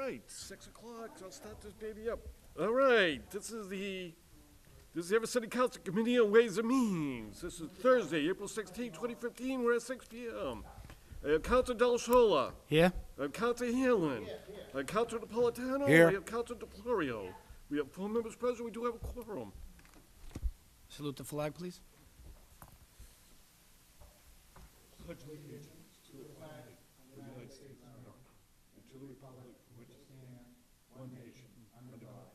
right, 6 o'clock, I'll start this baby up. All right, this is the Everett City Council Committee on Ways and Means. This is Thursday, April 16, 2015, we're at 6 p.m. Councilor Delasola. Here. Councilor Hanlon. Councilor Napolitano. Here. We have Councilor DeFlorio. We have 4 members present, we do have a quorum. Salute the flag, please. Pledge allegiance to the flag of the United States of America and to the republic for which it stands, one nation, under God,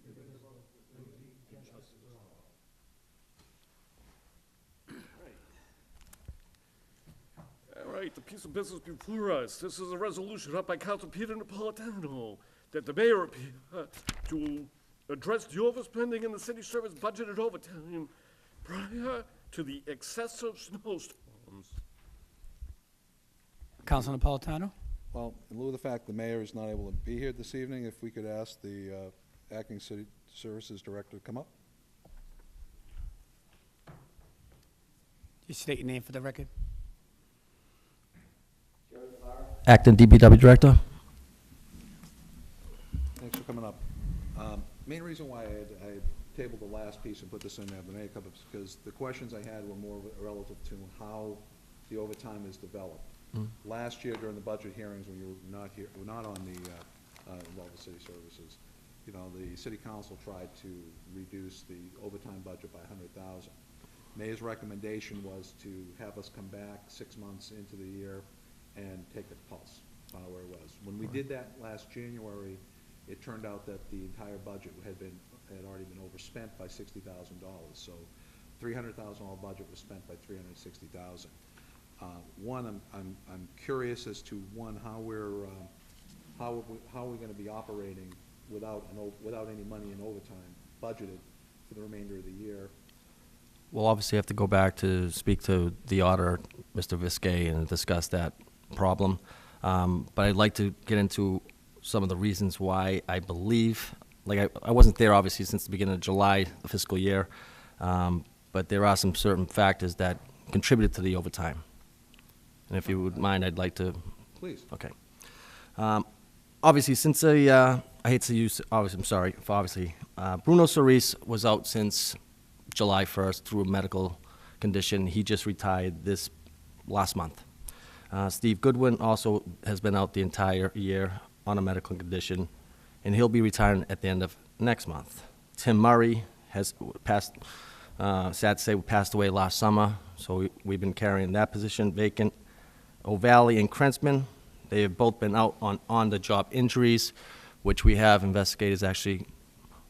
indivisible, with liberty and justice for all. All right, the piece of business before us. This is a resolution up by Council Peter Napolitano that the mayor appear to address the overspending in the city service budgeted overtime prior to the excessive snowstorms. Councilor Napolitano. Well, in lieu of the fact the mayor is not able to be here this evening, if we could ask the acting city services director to come up. You state your name for the record. Acting DPW Director. Thanks for coming up. Main reason why I tabled the last piece and put this in there, the mayor comes, because the questions I had were more relative to how the overtime is developed. Last year during the budget hearings, when you were not on the Involved City Services, you know, the city council tried to reduce the overtime budget by $100,000. Mayor's recommendation was to have us come back 6 months into the year and take a pulse, find out where it was. When we did that last January, it turned out that the entire budget had already been overspent by $60,000. So $300,000 budget was spent by $360,000. One, I'm curious as to how are we going to be operating without any money in overtime budgeted for the remainder of the year. We'll obviously have to go back to speak to the auditor, Mr. Viscay, and discuss that problem. But I'd like to get into some of the reasons why I believe, like I wasn't there obviously since the beginning of July, the fiscal year, but there are some certain factors that contributed to the overtime. And if you would mind, I'd like to. Please. Okay. Obviously, since I hate to use, obviously, I'm sorry, for obviously, Bruno Cerise was out since July 1st through a medical condition. He just retired this last month. Steve Goodwin also has been out the entire year on a medical condition, and he'll be retiring at the end of next month. Tim Murray has passed, sad to say, passed away last summer, so we've been carrying that position vacant. O'Valley and Krentzman, they have both been out on on-the-job injuries, which we have investigators actually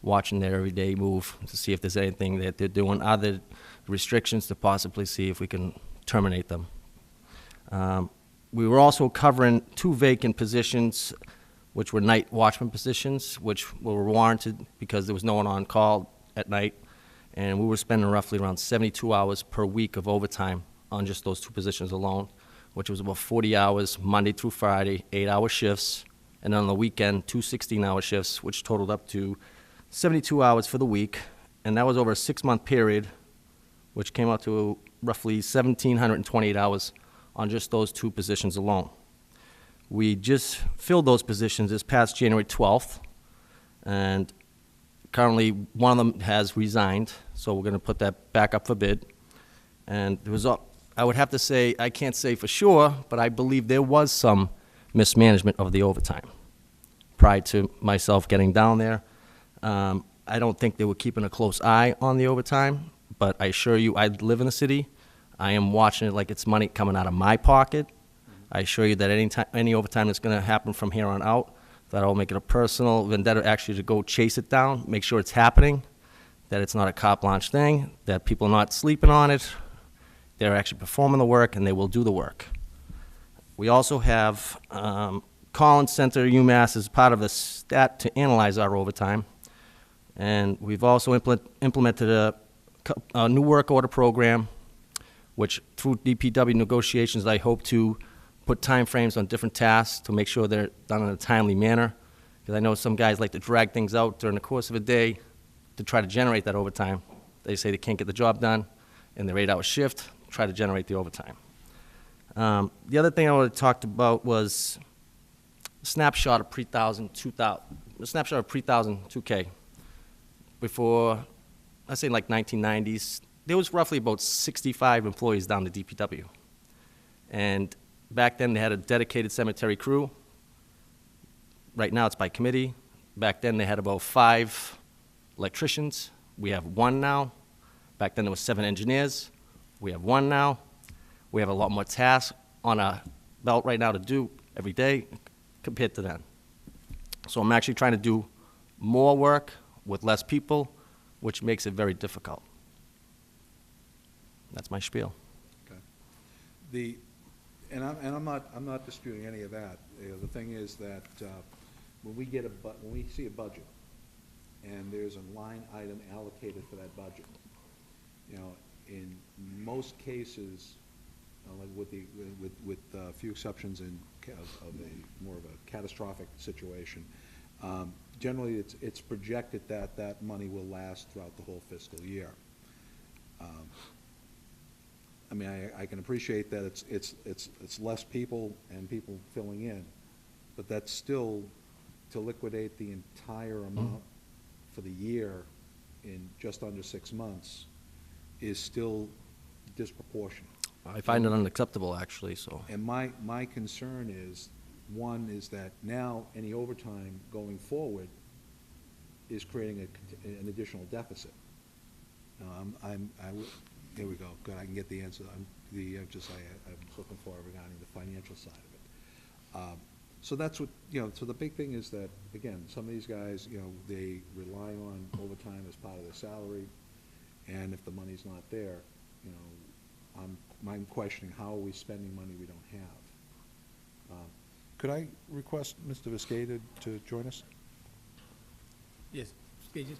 watching their everyday move to see if there's anything that they're doing, other restrictions to possibly see if we can terminate them. We were also covering 2 vacant positions, which were night watchman positions, which were warranted because there was no one on call at night, and we were spending roughly around 72 hours per week of overtime on just those 2 positions alone, which was about 40 hours Monday through Friday, 8-hour shifts, and on the weekend, 2 16-hour shifts, which totaled up to 72 hours for the week, and that was over a 6-month period, which came out to roughly 1,728 hours on just those 2 positions alone. We just filled those positions this past January 12th, and currently one of them has resigned, so we're going to put that back up for bid. And there was, I would have to say, I can't say for sure, but I believe there was some mismanagement of the overtime prior to myself getting down there. I don't think they were keeping a close eye on the overtime, but I assure you, I live in the city. I am watching it like it's money coming out of my pocket. I assure you that any overtime that's going to happen from here on out, that I'll make it a personal vendetta actually to go chase it down, make sure it's happening, that it's not a carte blanche thing, that people are not sleeping on it. They're actually performing the work, and they will do the work. We also have Collins Center, UMass, as part of the stat to analyze our overtime. And we've also implemented a new work order program, which through DPW negotiations, I hope to put time frames on different tasks to make sure they're done in a timely manner. Because I know some guys like to drag things out during the course of a day to try to generate that overtime. They say they can't get the job done in their 8-hour shift, try to generate the overtime. The other thing I would have talked about was snapshot of pre-2000, 2000, a snapshot of pre-2000, 2K. Before, let's say like 1990s, there was roughly about 65 employees down the DPW. And back then, they had a dedicated cemetery crew. Right now, it's by committee. Back then, they had about 5 electricians. We have 1 now. Back then, there was 7 engineers. We have 1 now. We have a lot more tasks on our belt right now to do every day compared to then. So I'm actually trying to do more work with less people, which makes it very difficult. That's my spiel. Okay. And I'm not disputing any of that. The thing is that when we see a budget and there's a line item allocated for that budget, you know, in most cases, like with a few exceptions of a more of a catastrophic situation, generally it's projected that that money will last throughout the whole fiscal year. I mean, I can appreciate that it's less people and people filling in, but that's still to liquidate the entire amount for the year in just under 6 months is still disproportionate. I find it unacceptable, actually, so. And my concern is, one, is that now any overtime going forward is creating an additional deficit. Here we go, good, I can get the answer, I'm looking for regarding the financial side of it. So that's what, you know, so the big thing is that, again, some of these guys, you know, they rely on overtime as part of their salary, and if the money's not there, you know, I'm questioning how are we spending money we don't have. Could I request Mr. Viscata to join us? Yes, Stages.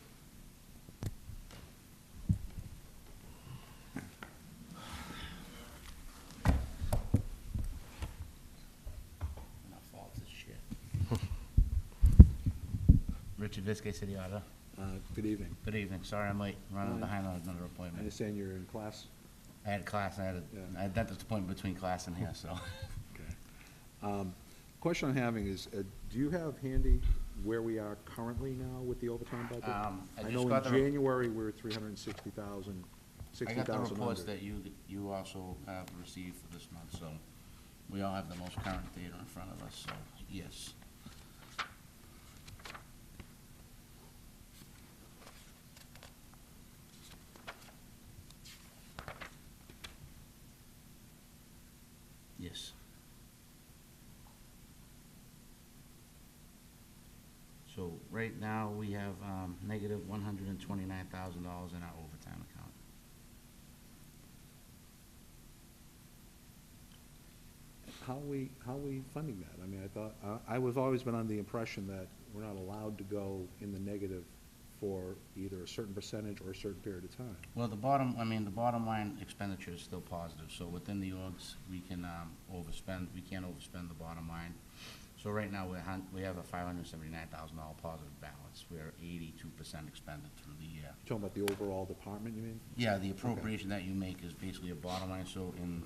Richard Viscay, City Auditor. Good evening. Good evening. Sorry I'm late. Running Fine. behind on another I appointment. understand you're in class? I had class, I Yeah. had a dentist appointment between class and here, so. Okay. Question I'm having is, do you have handy where we are currently now with the overtime budget? I just know got in the- January, we were 360,000, I 60,000 got the under. reports that you also have received for this month, so we all have the most current data in front of us, so, yes. Yes. So right now, we have negative $129,000 in our overtime account. How are we funding that? I mean, I thought, I was always been under the impression that we're not allowed to go in the negative for either a certain percentage or a certain period of time. Well, the bottom line expenditure is still positive, so within the orgs, we can overspend, we can't overspend the bottom line. So right now, we have a $579,000 positive balance. We're 82% expended through the year. Talking about the overall department, you mean? Yeah, the appropriation that you make is basically a bottom line, so in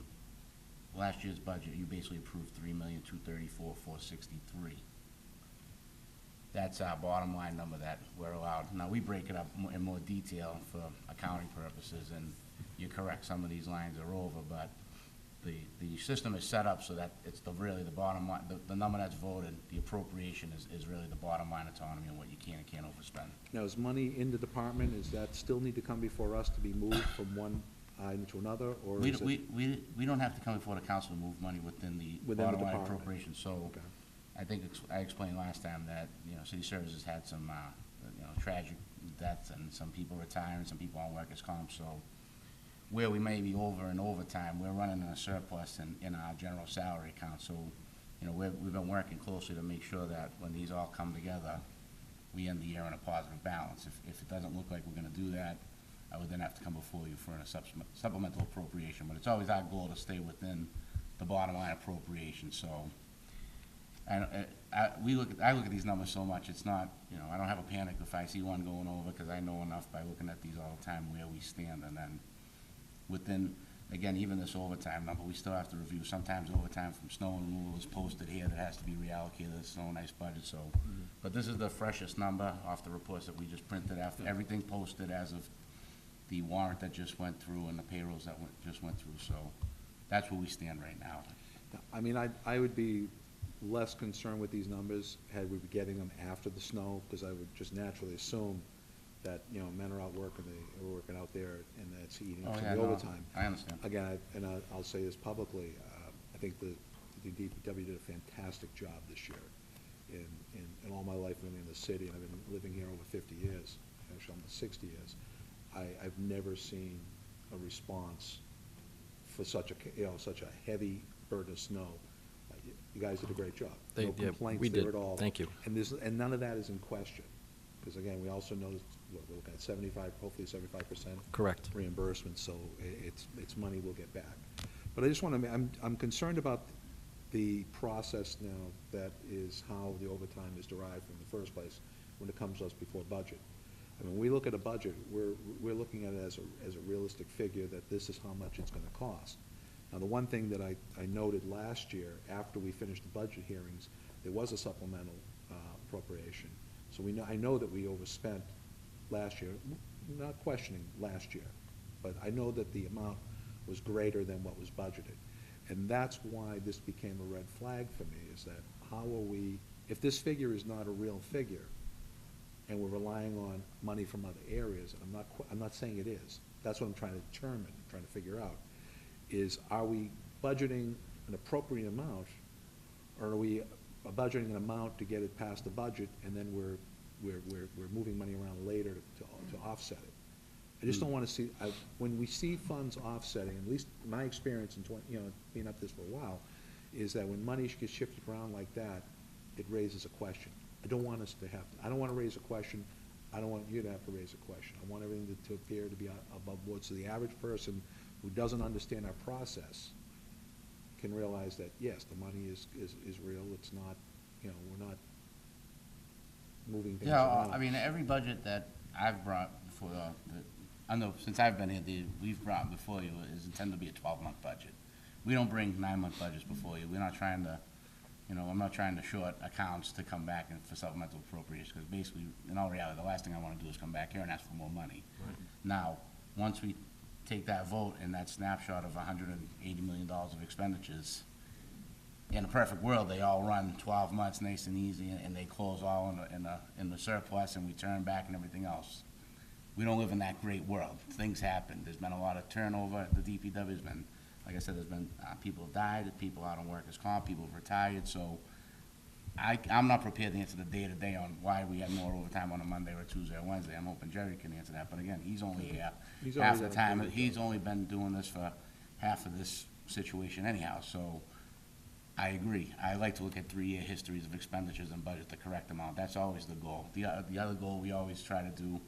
last year's budget, you basically approved $3,234,463. That's our bottom line number that we're allowed. Now, we break it up in more detail for accounting purposes, and you're correct, some of these lines are over, but the system is set up so that it's really the bottom line, the number that's voted, the appropriation is really the bottom line autonomy and what you can and can't overspend. Now, is money in the department, is that still need to come before us to be moved from one item to another, or We, is it? we don't have to come before the council to move money within the Within the bottom line department. appropriation, so Okay. I think I explained last time that, you know, city services had some, tragic deaths and some people retiring, some people on workers' comp, so where we may be over in overtime, we're running a surplus in our general salary account, so, you know, we've been working closely to make sure that when these all come together, we end the year in a positive balance. If it doesn't look like we're gonna do that, I would then have to come before you for a supplemental appropriation, but it's always our goal to stay within the bottom line appropriation, so. I look at these numbers so much, it's not, you know, I don't have a panic if I see one going over, because I know enough by looking at these all the time where we stand, and then within again, even this overtime number, we still have to review. Sometimes overtime from snow removal is posted here that has to be reallocated to the snow and ice budget, so. But this is the freshest number off the reports that we just printed after, everything posted as of the warrant that just went through and the payrolls that just went through, so that's where we stand right now. I mean, I would be less concerned with these numbers had we been getting them after the snow, because I would just naturally assume that, you know, men are out working, they are working out there, and that's eating Oh, up some yeah, of the no, overtime. I understand. Again, I'll say this publicly, I think the DPW did a fantastic job this year. In all my life living in the city, and I've been living here over 50 years, actually almost 60 years, I've never seen a response for such a heavy burden of snow. You guys did a great job. They- No yeah, complaints we there did. at all. Thank you. And none of that is in question, because again, we also know that, we're looking at 75, hopefully 75% Correct. reimbursement, so it's money we'll get back. But I just want to, I'm concerned about the process now that is how the overtime is derived from the first place when it comes to us before budget. I mean, when we look at a budget, we're looking at it as a realistic figure that this is how much it's gonna cost. Now, the one thing that I noted last year, after we finished the budget hearings, there was a supplemental appropriation. So I know that we overspent last year, not questioning last year, but I know that the amount was greater than what was budgeted. And that's why this became a red flag for me, is that how are we, if this figure is not a real figure, and we're relying on money from other areas, and I'm not saying it is, that's what I'm trying to determine, trying to figure out, is are we budgeting an appropriate amount, or are we budgeting an amount to get it past the budget, and then we're moving money around later to offset it? I just don't wanna see, when we see funds offsetting, at least my experience in being up this for a while, is that when money gets shifted around like that, it raises a question. I don't want us to have, I don't wanna raise a question, I don't want you to have to raise a question. I want everything to appear to be above board, so the average person who doesn't understand our process can realize that, yes, the money is real, it's not, we're not moving things Yeah, around. I mean, every budget that I've brought before, I know, since I've been here, we've brought before you is intended to be a 12-month budget. We don't bring 9-month budgets before you. We're not trying to, I'm not trying to short accounts to come back for supplemental appropriations, because basically, in all reality, the last thing I want to do is come back here and ask for more money. Now, once we take that vote and that snapshot of $180 million of expenditures, in a perfect world, they all run 12 months nice and easy, and they close all in the surplus, and we turn back and everything else. We don't live in that great world. Things happen. There's been a lot of turnover. The DPW has been, like I said, there's been people have died, people out on workers' comp, people have retired, so I'm not prepared to answer the day-to-day on why we had more overtime on a Monday or Tuesday or Wednesday. I'm hoping Jerry can answer that, but again, he's only here He's half only the done a time. pretty good He's job. only been doing this for half of this situation anyhow, so I agree. I like to look at 3-year histories of expenditures and budget the correct amount. That's always the goal. The other goal we always try to do,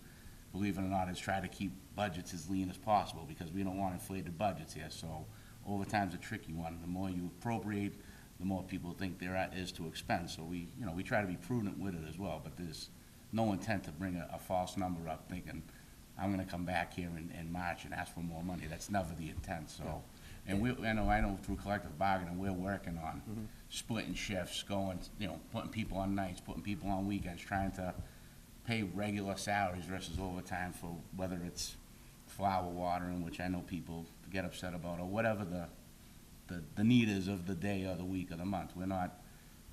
believe it or not, is try to keep budgets as lean as possible, because we don't want inflated budgets here, so overtime's a tricky one. The more you appropriate, the more people think there is to expend, so we try to be prudent with it as well, but there's no intent to bring a false number up thinking, I'm gonna come back here in March and ask for more money. That's never the intent, so. And I know through collective bargaining, we're working on splitting shifts, going, putting people on nights, putting people on weekends, trying to pay regular salaries versus overtime for whether it's flower watering, which I know people get upset about, or whatever the need is of the day or the week or the month. We're not,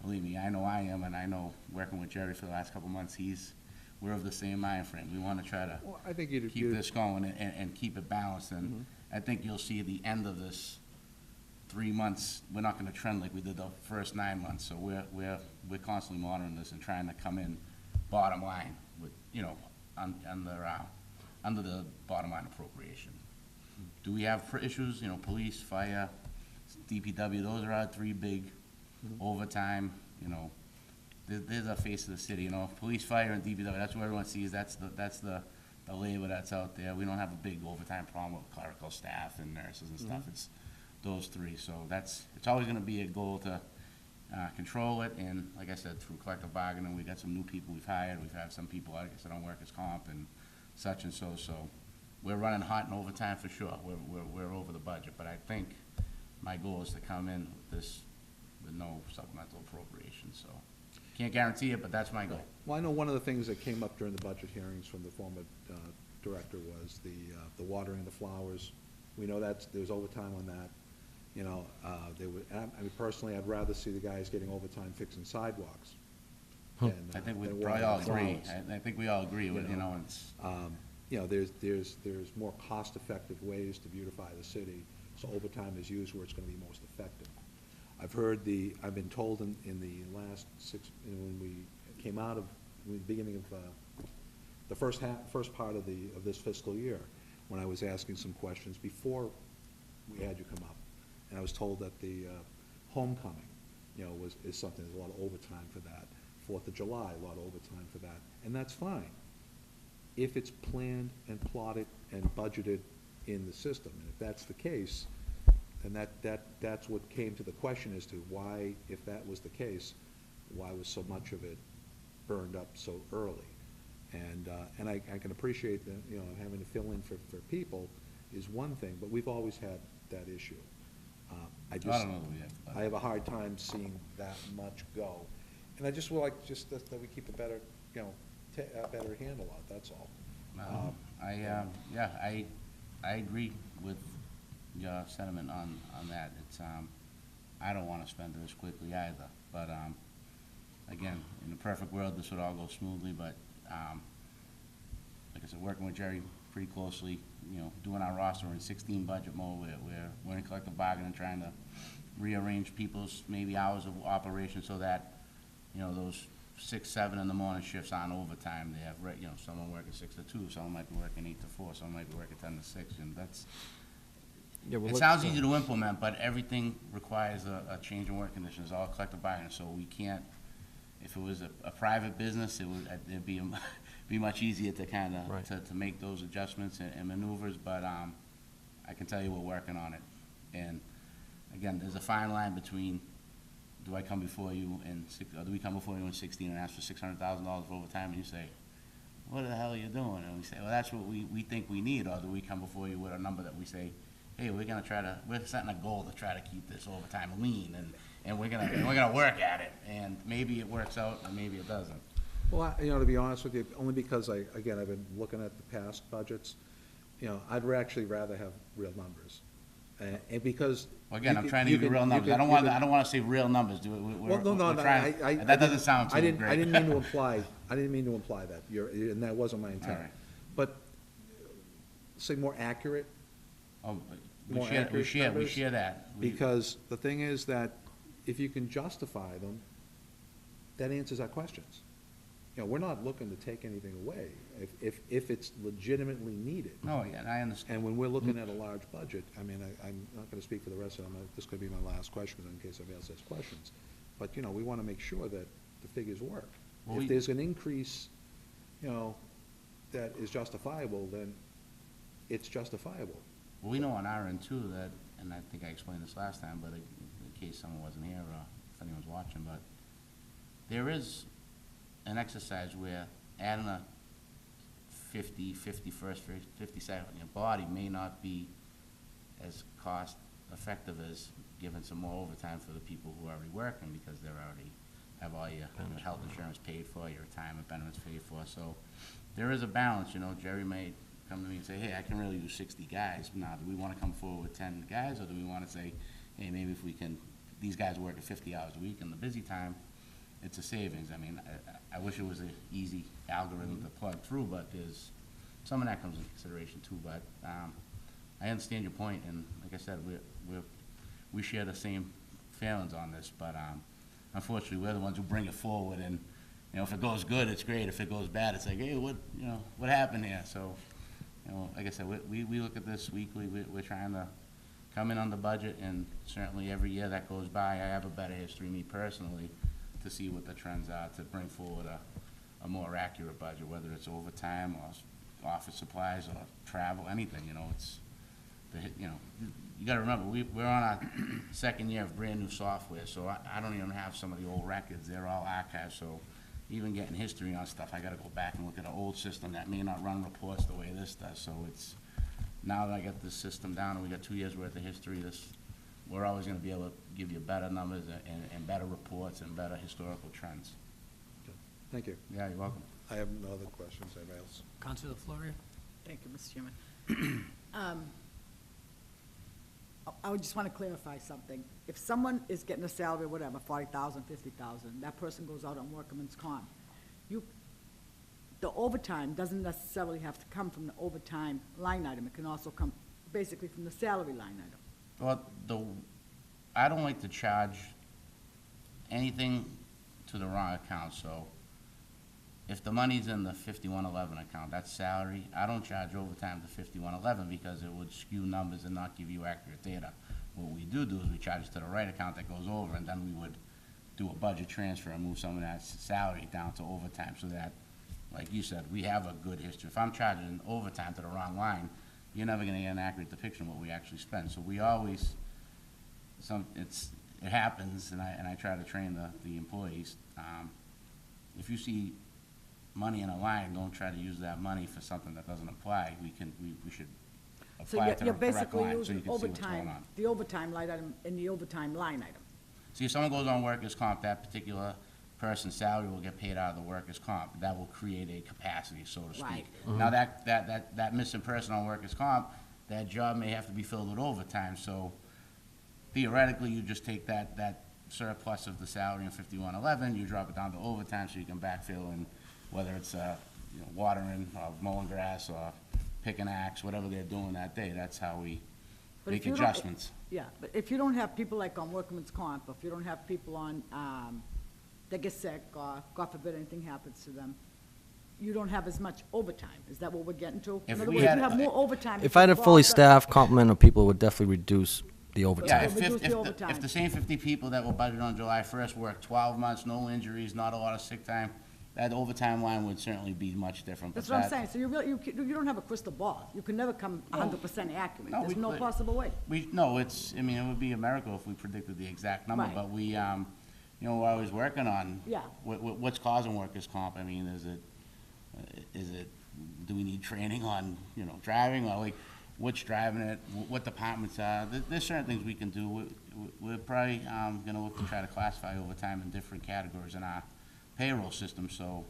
believe me, I know I am, and I know working with Jerry for the last couple of months, we're of the same mind frame. We want to try to Well, I think you'd. keep this going and keep it balanced, and I think you'll see the end of this 3 months, we're not gonna trend like we did the first 9 months, so we're constantly monitoring this and trying to come in bottom line with, under the bottom line appropriation. Do we have issues, police, fire, DPW, those are our 3 big overtime, there's a face of the city, police, fire, and DPW, that's what everyone sees, that's the labor that's out there. We don't have a big overtime problem with clerical staff and nurses and stuff. It's those 3, so it's always gonna be a goal to control it, and like I said, through collective bargaining, we got some new people we've hired, we've had some people, like I said, on workers' comp and such and so, we're running hot in overtime for sure. We're over the budget, but I think my goal is to come in with this, with no supplemental appropriation, so. Can't guarantee it, but that's my goal. Well, I know one of the things that came up during the budget hearings from the former director was the watering the flowers. We know there's overtime on that. You know, I mean, personally, I'd rather see the guys getting overtime fixing sidewalks. than, I think we than probably watering all the agree. flowers. I think we all agree with, You you know, know, it's, You know, there's more cost-effective ways to beautify the city, so overtime is used where it's gonna be most effective. I've been told in the last when we came out of, in the beginning of, the first part of this fiscal year, when I was asking some questions before we had you come up, and I was told that the homecoming, you know, is something, there's a lot of overtime for that. 4th of July, a lot of overtime for that, and that's fine, if it's planned and plotted and budgeted in the system. And if that's the case, then that's what came to the question as to why, if that was the case, why was so much of it burned up so early? And I can appreciate that, you know, having to fill in for people is one thing, but we've always had that issue. I don't know that we have, but- I have a hard time seeing that much go. And I just would like, just that we keep a better, you know, a better handle on it, that's all. I agree with your sentiment on that. It's, I don't wanna spend it as quickly either, but, again, in a perfect world, this would all go smoothly, but, like I said, working with Jerry pretty closely, you know, doing our roster, we're in 16 budget mode, we're in collective bargaining, trying to rearrange people's maybe hours of operation so that, you know, those 6, 7 in the morning shifts aren't overtime. They have, you know, someone working 6 to 2, someone might be working 8 to 4, someone might be working 10 to 6, and that's, Yeah, we're it look- sounds easy to implement, but everything requires a change in work conditions, all collective bargaining, so we can't, if it was a private business, it'd be, be much easier to kinda, Right. to make those adjustments and maneuvers, but, I can tell you we're working on it. And, again, there's a fine line between, do I come before you or do we come before you in 16 and ask for $600,000 for overtime, and you say, what the hell are you doing? And we say, well, that's what we think we need, or do we come before you with a number that we say, hey, we're setting a goal to try to keep this overtime lean, and we're gonna work at it, and maybe it works out, and maybe it doesn't. Well, you know, to be honest with you, only because I've been looking at the past budgets, you know, I'd actually rather have real numbers. And because. Well, again, you I'm can- trying to you give you can- real you numbers. can- I don't you can- wanna say real numbers, Well, no, we're trying, that doesn't sound too I great. didn't mean to imply, that, and that wasn't my intent. All right. But, say more accurate, Oh, more we accurate share numbers, that. because the thing is that if you can justify them, that answers our questions. You know, we're not looking to take anything away, if it's legitimately needed. No, yeah, and I understand. And when we're looking at a large budget, I mean, I'm not gonna speak for the rest of them, this could be my last question, in case anybody else has questions. But, you know, we wanna make sure that the figures work. Well, If there's an increase, you know, that is justifiable, then it's justifiable. Well, we know on our end too that, and I think I explained this last time, but in case someone wasn't here or if anyone's watching, but there is an exercise where adding a 51st, 52nd body may not be as cost effective as giving some more overtime for the people who are already working, because they're already have all your health insurance paid for, your retirement benefits paid for. So there is a balance, you know. Jerry may come to me and say, hey, I can really use 60 guys. Now, do we want to come forward with 10 guys, or do we want to say, hey, maybe if we can, these guys work at 50 hours a week in the busy time, it's a savings. I mean, I wish it was an easy algorithm to plug through, but there's, some of that comes into consideration too. But I understand your point, and like I said, we share the same feelings on this, but unfortunately, we're the ones who bring it forward, and, you know, if it goes good, it's great. If it goes bad, it's like, hey, what happened here? So, you know, like I said, we look at this weekly. We're trying to come in on the budget, and certainly every year that goes by, I have a better history, me personally, to see what the trends are, to bring forward a more accurate budget, whether it's overtime or office supplies or travel, anything, you know, it's, you know, you gotta remember, we're on our second year of brand-new software, so I don't even have some of the old records. They're all archived, so even getting history on stuff, I gotta go back and look at an old system that may not run reports the way this does, so it's, now that I got this system down and we got 2 years' worth of history, we're always gonna be able to give you better numbers and better reports and better historical trends. Thank you. Yeah, you're welcome. I have no other questions. Anybody else? Councilor Floria? Thank you, Mr. Chairman. I would just want to clarify something. If someone is getting a salary, whatever, 40,000, 50,000, that person goes out on workman's comp, the overtime doesn't necessarily have to come from the overtime line item. It can also come basically from the salary line item. Well, I don't like to charge anything to the wrong account, so if the money's in the 5111 account, that's salary, I don't charge overtime to 5111 because it would skew numbers and not give you accurate data. What we do is we charge it to the right account that goes over, and then we would do a budget transfer and move some of that salary down to overtime so that, like you said, we have a good history. If I'm charging overtime to the wrong line, you're never gonna get an accurate depiction of what we actually spend. So we always, it happens, and I try to train the employees. If you see money in a line, don't try to use that money for something that doesn't apply. We should So apply it to the you're correct basically line so you using can see what's going overtime, on. the overtime line item in the overtime line item. See, if someone goes on workers' comp, that particular person's salary will get paid out of the workers' comp. That will create a capacity, so to Right. speak. Now, that missing person on workers' comp, that job may have to be filled with overtime, so theoretically, you just take that surplus of the salary in 5111, you drop it down to overtime so you can backfill, and whether it's, watering, or mowing grass, or picking axe, whatever they're doing that day, that's how we But if make you don't- adjustments. Yeah, but if you don't have people like on workman's comp, if you don't have people on, that get sick, or God forbid anything happens to them, you don't have as much overtime. Is that what we're getting to? If In other we words, had- you have more overtime. If I had a fully staffed complement of people, it would definitely reduce the Yeah, overtime. if, Reduce if, the if, overtime. if the same 50 people that were budgeted on July 1st worked 12 months, no injuries, not a lot of sick time, that overtime line would certainly be much different. but That's what I'm that- saying. So you really, you don't have a crystal ball. You can never come 100% accurate. No, There's we- no but- possible way. No, it would be a miracle if we predicted the exact number, Right. but we, we're always working on Yeah. what's causing workers' comp. I mean, is it, do we need training on, driving, or like, what's driving it, what departments are? There's certain things we can do. We're probably, gonna look to try to classify overtime in different categories in our payroll system, so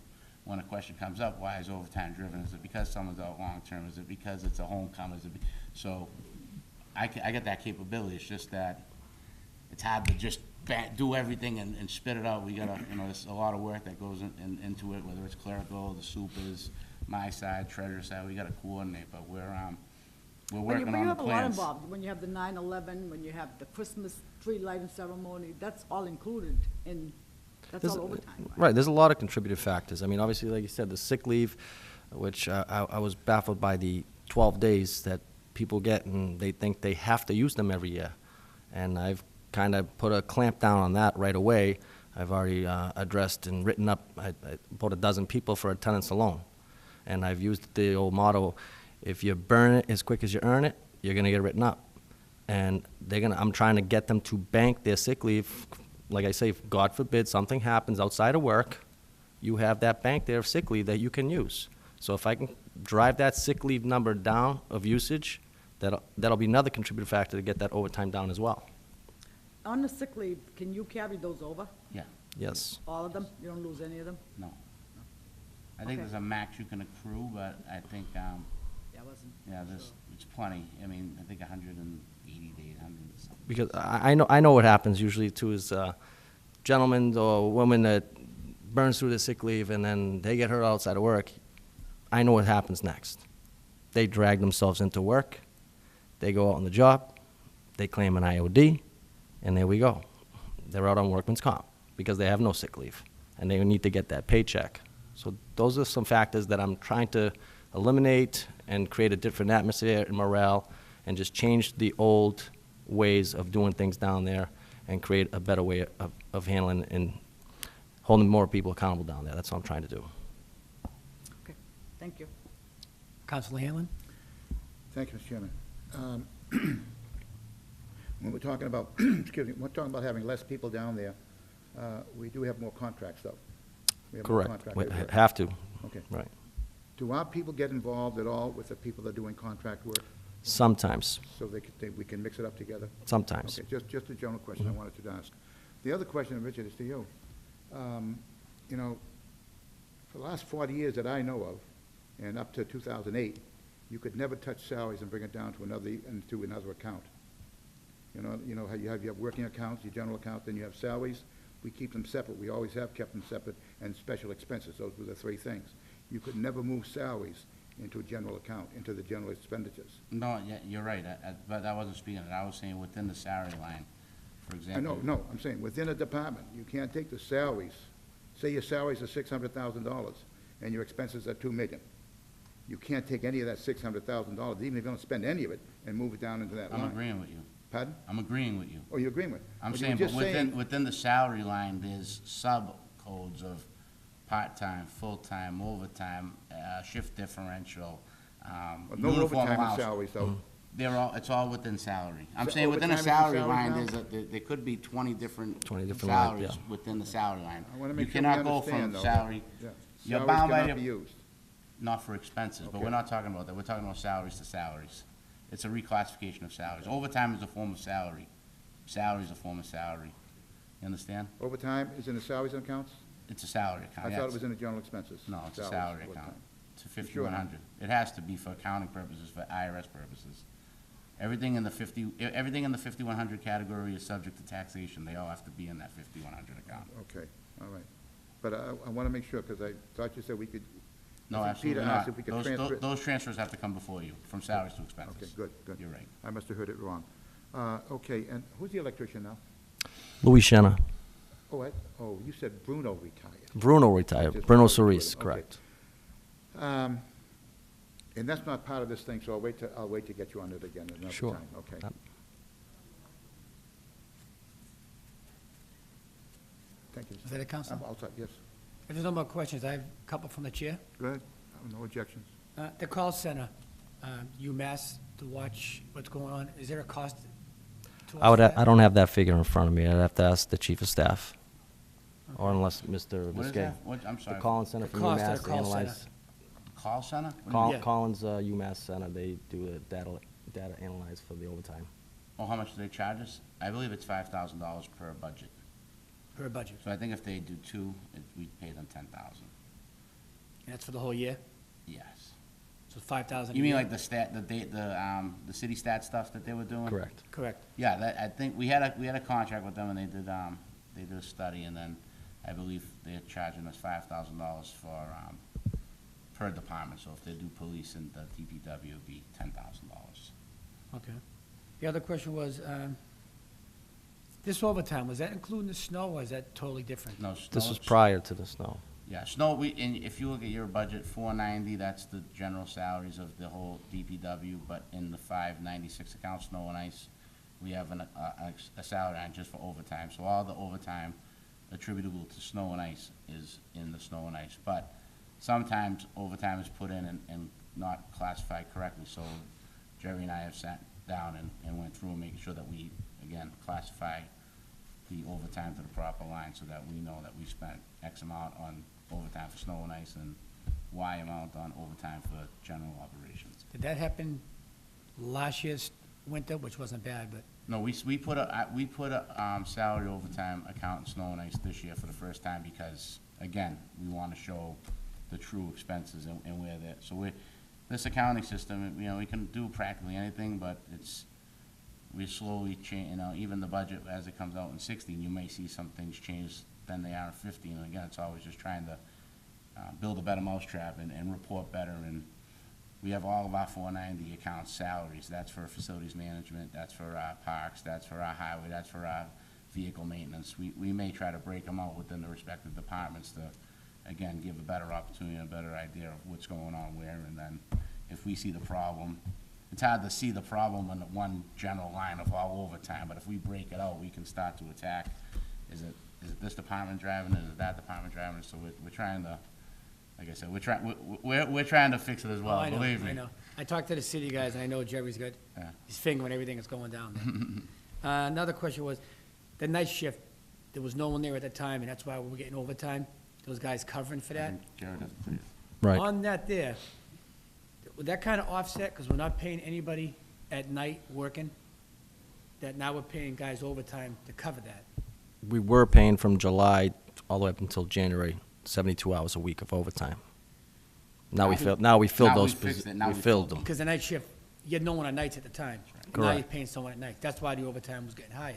when a question comes up, why is overtime driven? Is it because someone's out long-term? Is it because it's a homecoming? So I get that capability. It's just that it's hard to just do everything and spit it out. We gotta, there's a lot of work that goes into it, whether it's clerical, the supers, my side, treasurer side. We gotta coordinate, but we're working But you on the have a lot plans. involved. When you have the 9/11, when you have the Christmas tree lighting ceremony, that's all included in, that's There's- all overtime, right? Right, there's a lot of contributive factors. I mean, obviously, like you said, the sick leave, which I was baffled by the 12 days that people get, and they think they have to use them every year. And I've kind of put a clamp down on that right away. I've already addressed and written up about a dozen people for attendance alone. And I've used the old motto, if you burn it as quick as you earn it, you're gonna get written up. And I'm trying to get them to bank their sick leave. Like I say, if God forbid something happens outside of work, you have that bank there of sick leave that you can use. So if I can drive that sick leave number down of usage, that'll be another contributing factor to get that overtime down as well. On the sick leave, can you carry those over? Yeah, Yes. All of them? You don't lose any of them? no. I think Okay. there's a max you can accrue, but I think, Yeah, I wasn't. yeah, sure. it's plenty. I mean, I think 180 days, 100 and something. Because I know what happens usually too is gentlemen or women that burns through the sick leave and then they get hurt outside of work. I know what happens next. They drag themselves into work, they go out on the job, they claim an IOD, and there we go. They're out on workman's comp because they have no sick leave and they need to get that paycheck. So those are some factors that I'm trying to eliminate and create a different atmosphere and morale and just change the old ways of doing things down there and create a better way of handling and holding more people accountable down there. That's what I'm trying to do. Okay, thank you. Councilor Hanlon? Thank you, Mr. Chairman. When we're talking about, excuse me, we're talking about having less people down there, we do have more contracts, though. We have more Correct. contract We work. have to. Okay. Right. Do our people get involved at all with the people that are doing contract work? Sometimes, So we can mix it up together? sometimes. Okay, just a general question I wanted to ask. The other question, Richard, is to you. You know, for the last 40 years that I know of, and up to 2008, you could never touch salaries and bring it down to another account. You know how you have working accounts, your general account, then you have salaries. We keep them separate. We always have kept them separate, and special expenses. Those were the three things. You could never move salaries into a general account, into the general expenditures. No, yeah, you're right, but I wasn't speaking it, I was saying within the salary line, for I example. know, no, I'm saying, within a department, you can't take the salaries, say your salaries are $600,000, and your expenses are $2 million. You can't take any of that $600,000, even if you don't spend any of it, and move it down into that line. I'm agreeing with you. Pardon? I'm agreeing with you. Oh, you're agreeing with? I'm But you saying, were but just within the salary line, there's sub-codes of part-time, full-time, overtime, shift differential, Well, no uniform overtime in allowance. salaries, though. It's all within salary. I'm So saying within a overtime is in salary salary line, now? there could be 20 different 20 different lines, salaries yeah. within the salary line. I want to You make sure we cannot go understand, from though. salary, Yeah. you're Salaries bound by cannot your, be used. not for expenses, but we're Okay. not talking about that. We're talking about salaries to salaries. It's a reclassification of salaries. Overtime is a form of salary. Salary is a form of salary. You understand? Overtime is in the salaries and accounts? It's a salary account. I yeah, thought it was in the general expenses. No, it's a Salaries, salary overtime. account. It's a You sure? 5100. It has to be for accounting purposes, for IRS purposes. Everything in the 5100 category is subject to taxation. They all have to be in that 5100 account. Okay, all right. But I want to make sure, because I thought you said we could. No, I think absolutely Peter asked not. if we could transfer it. Those transfers have to come before you, from salaries to expenses. Okay, good, good. You're right. I must have heard it wrong. Okay, and who's the electrician now? Louis Shenna. Oh, you said Bruno retired. Bruno retired. Just Bruno Bruno, Cerise, okay. correct. And that's not part of this thing, so I'll wait to get you on it again another time, Sure. okay? Yep. Thank you. Is that it, Counselor? I'm all set, yes. If there's no more questions, I have a couple from the chair. Go ahead. No objections. The call center, UMass, to watch what's going on, is there a cost to us? for that? I don't have that figure in front of me. I'd have to ask the chief of staff. Or unless Mr. What is Biscay. that? I'm The sorry. Collins Center The for cost of UMass the call analyze. Call center? What do you mean? Yeah. Collins UMass Center, they do the data analyze for the overtime. Oh, how much do they charge us? I believe it's $5,000 per budget. Per budget, So I think if they do two, we'd pay them 10,000. and that's for the whole year? Yes. So 5,000 a You mean year? like the city stat stuff that they were doing? Correct. Correct. Yeah, I think we had a contract with them and they did a study and then I believe they're charging us $5,000 for, per department. So if they do police and the DPW, it'd be $10,000. Okay. The other question was, this overtime, was that including the snow, or is that totally different? No, This snow- was prior to the snow. Yeah, snow, and if you look at your budget, 490, that's the general salaries of the whole DPW, but in the 596 account, snow and ice, we have a salary line just for overtime. So all the overtime attributable to snow and ice is in the snow and ice. But sometimes overtime is put in and not classified correctly. So Jerry and I have sat down and went through and making sure that we, again, classify the overtime to the proper line so that we know that we spent X amount on overtime for snow and ice and Y amount on overtime for general operations. Did that happen last year's winter, which wasn't bad, but, No, we put a salary overtime account in snow and ice this year for the first time because, again, we want to show the true expenses and where they're, so this accounting system, we can do practically anything, but we slowly change, even the budget as it comes out in 16, you may see some things change than they are in 15. And again, it's always just trying to build a better mousetrap and report better. And we have all of our 490 accounts salaries. That's for facilities management, that's for our parks, that's for our highway, that's for our vehicle maintenance. We may try to break them out within the respective departments to, again, give a better opportunity and a better idea of what's going on where. And then if we see the problem, it's hard to see the problem in the one general line of all overtime, but if we break it out, we can start to attack. Is it this department driving it? Is it that department driving it? So we're trying to, like I said, we're trying to fix it as well, Oh, I know, believe me. I know. I talked to the city guys, and I know Jerry's got Yeah. his finger on everything that's going down there. Another question was, the night shift, there was no one there at the time, and that's why we're getting overtime, those guys covering for I that? think Jared has to- Right. On that there, would that kind of offset, because we're not paying anybody at night working, that now we're paying guys overtime to cover that. We were paying from July all the way up until January, 72 hours a week of overtime. Now we filled Now we those, fixed it, posi- now we we filled filled them. Because the night shift, you had no one on nights at the time. Now you're Correct. paying someone at night. That's why the overtime was getting higher.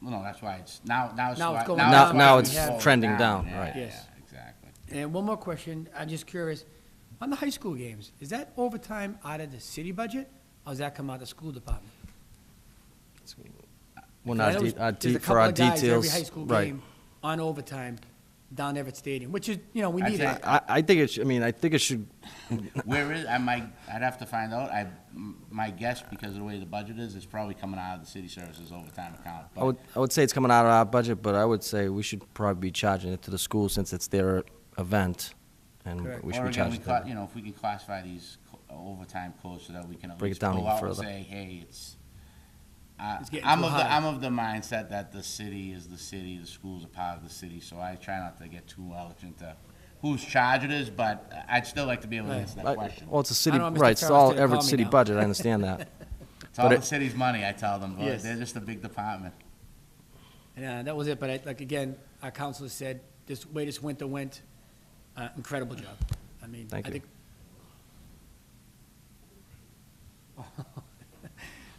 Well, no, that's why it's, now it's. Now it's why- going now down. Now why it's we slowed trending down, Yeah, right. Yes. yeah, exactly. And one more question, I'm just curious, on the high school games, is that overtime out of the city budget, or does that come out of the school department? Well, I not know de- our there's a de- for couple our of guys details, every high school right. game on overtime down Everett Stadium, which is, you know, we I'd need say- it. I think it should, I think it should, Where is, I'd have to find out. My guess, because of the way the budget is, it's probably coming out of the city services overtime account. But I would say it's coming out of our budget, but I would say we should probably be charging it to the school since it's their event, and Correct. we should Or be again, charging them. you know, if we can classify these overtime codes so that we can at Break it least down go even out and further. say, hey, it's, It's getting I'm too of the, high. I'm of the mindset that the city is the city, the school's a part of the city, so I try not to get too much into whose charge it is, but I'd still like to be able to Right. answer that Right. question. Well, it's a city, know what Mr. right, it's Charles all did call Everett me city now. budget, I understand that. It's all but the city's money, I tell them, but Yes. they're just a big department. And that was it, but like, again, our counselor said, this way this winter went, incredible job. I mean, Thank I you. think.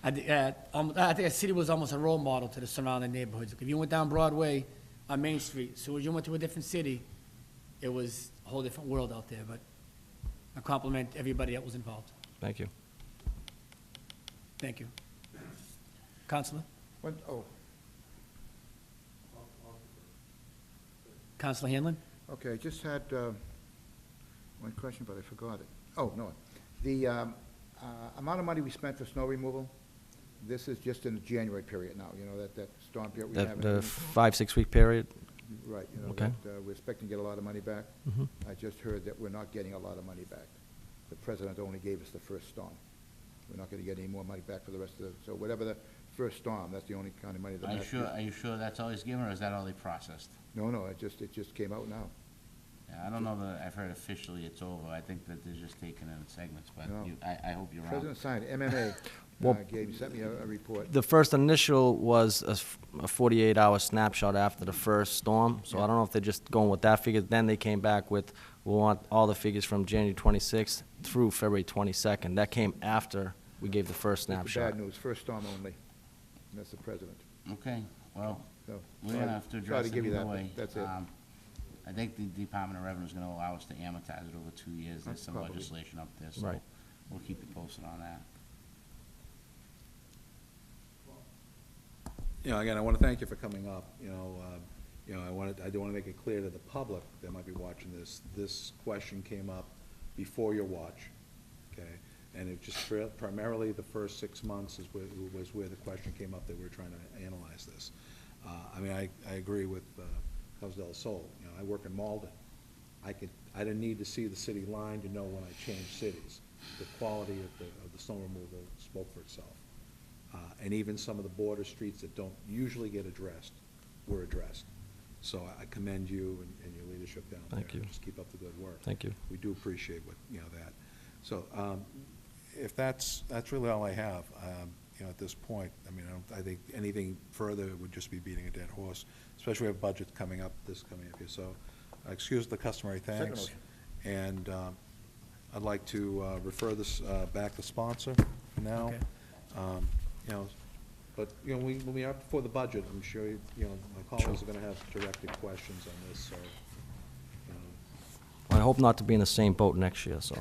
I think the city was almost a role model to the surrounding neighborhoods. If you went down Broadway on Main Street, as soon as you went to a different city, it was a whole different world out there, but I compliment everybody that was involved. Thank you. Thank you. Counselor? Counselor Hanlon? Okay, I just had one question, but I forgot it. Oh, no. The amount of money we spent for snow removal, this is just in the January period now, you know, that storm period we have. The 5-6 week period, Right, you know, Okay. that we're expecting to get a lot of money back. Mhm. I just heard that we're not getting a lot of money back. The president only gave us the first storm. We're not gonna get any more money back for the rest of the, so whatever the first storm, that's the only kind of money that. Are you sure that's all he's given, or is that all they processed? No, it just came out now. Yeah, I don't know that I've heard officially it's over. I think that they're just taking it in segments, but No. I hope you're wrong. President signed, MMA Well- sent me a report. the first initial was a 48-hour snapshot after the first storm, so I don't know if they're just going with that figure. Then they came back with, we want all the figures from January 26th through February 22nd. That came after we gave the first That's the snapshot. bad news, first storm only. And that's the president. Okay, well, So, we're sorry- gonna have to sorry address it give you either that, but way. that's it. I think the Department of Revenue is gonna allow us to amortize it over 2 years. There's some Probably. legislation up there, so Right. we'll keep you posted on that. You know, again, I want to thank you for coming up, I do want to make it clear to the public that might be watching this question came up before your watch, okay? And it just primarily the first 6 months was where the question came up that we're trying to analyze this. I agree with Council Del Sol, I work in Malden. I didn't need to see the city line to know when I changed cities. The quality of the snow removal spoke for itself. And even some of the border streets that don't usually get addressed were addressed. So I commend you and your leadership down there. Thank you. Just keep up the good work. Thank you. We do appreciate that. So, if that's really all I have, at this point, I think anything further would just be beating a dead horse, especially with budget coming up here. So, excuse the customary Second thanks. motion. And, I'd like to, refer this, back to sponsor for now. Okay. But, when we are before the budget, I'm sure, my colleagues are gonna have directed questions on this, so, I hope not to be in the same boat next year, so.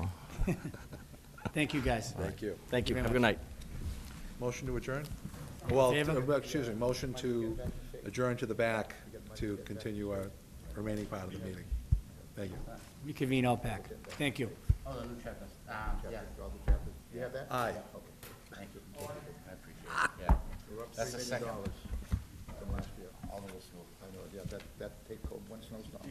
Thank you, guys. thank you. Thank you. very Have a good much. night. Motion to adjourn? in Well, favor? excuse me, motion to adjourn to the back to continue our remaining part of the meeting. Thank you. Reconvene out back. Thank you. Oh, the new checklist, yeah, You have that? Aye. thank you. I appreciate it, yeah. That's the second. From last year. All the way through. I know, yeah, that take home one snowstorm.